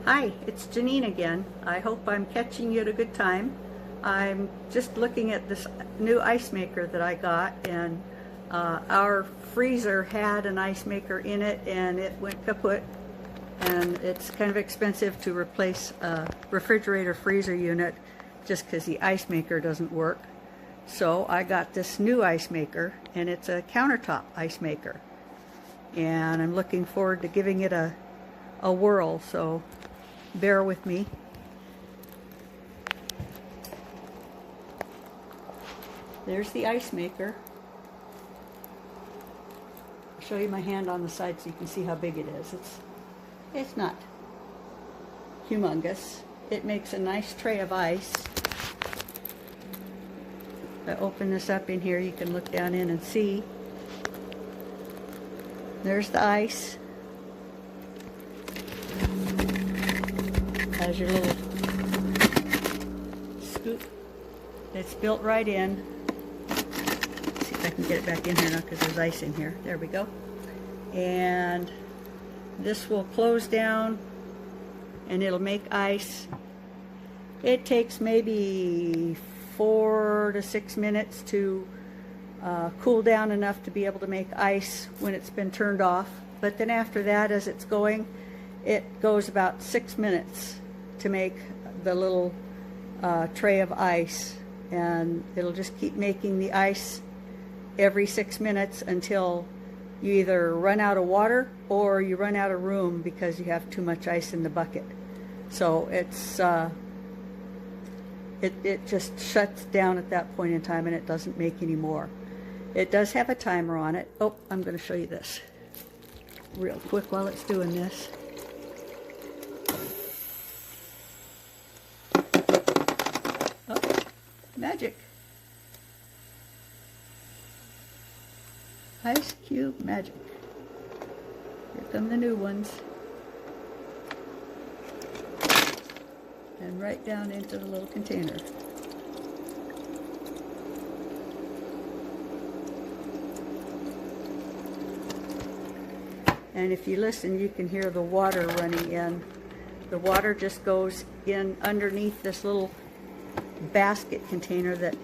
Hi, it's Janine again. I hope I'm catching you at a good time. I'm just looking at this new ice maker that I got, and our freezer had an ice maker in it and it went kaput, and it's kind of expensive to replace a refrigerator freezer unit just because the ice maker doesn't work. So I got this new ice maker, and it's a countertop ice maker, and I'm looking forward to giving it a whirl, so bear with me. There's the ice maker. I'll show you my hand on the side so you can see how big it is. It's not humongous. It makes a nice tray of ice. If I open this up in here, you can look down in and see. There's the ice. Has your little scoop. It's built right in. Let's see if I can get it back in here now because there's ice in here. There we go. And this will close down and it'll make ice. It takes maybe 4 to 6 minutes to cool down enough to be able to make ice when it's been turned off. But then after that, as it's going, it goes about 6 minutes to make the little tray of ice, and it'll just keep making the ice every 6 minutes until you either run out of water or you run out of room because you have too much ice in the bucket. So it's it just shuts down at that point in time, and it doesn't make any more. It does have a timer on it. Oh, I'm going to show you this real quick while it's doing this. Magic. Ice cube magic. Here come the new ones. And right down into the little container. And if you listen, you can hear the water running in. The water just goes in underneath this little basket container that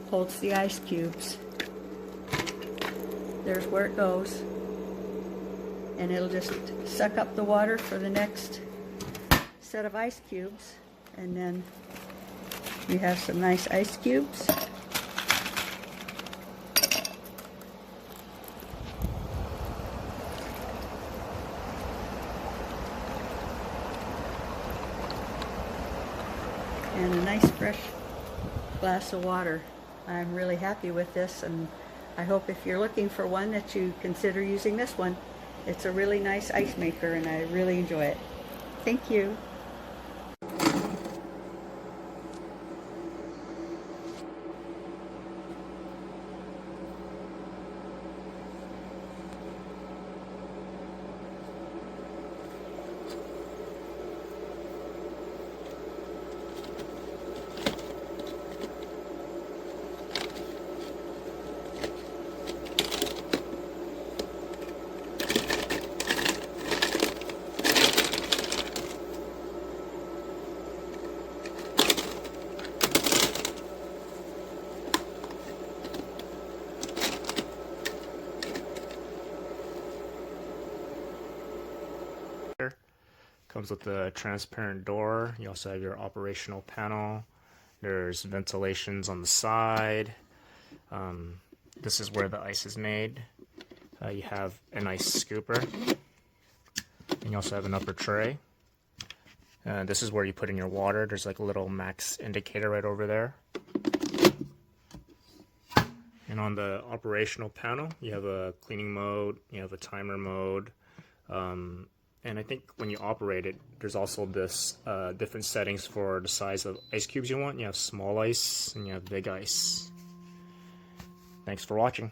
holds the ice cubes. There's where it goes, and it'll just suck up the water for the next set of ice cubes, and then you have some nice ice cubes. And a nice fresh glass of water. I'm really happy with this, and I hope if you're looking for one that you consider using this one. It's a really nice ice maker and I really enjoy it. Thank you. Comes with a transparent door. You also have your operational panel. There's ventilations on the side. This is where the ice is made. You have an ice scooper. And you also have an upper tray. This is where you put in your water. There's like a little max indicator right over there. And on the operational panel, you have a cleaning mode, you have a timer mode. And I think when you operate it, there's also this different settings for the size of ice cubes you want. You have small ice and you have big ice. Thanks for watching.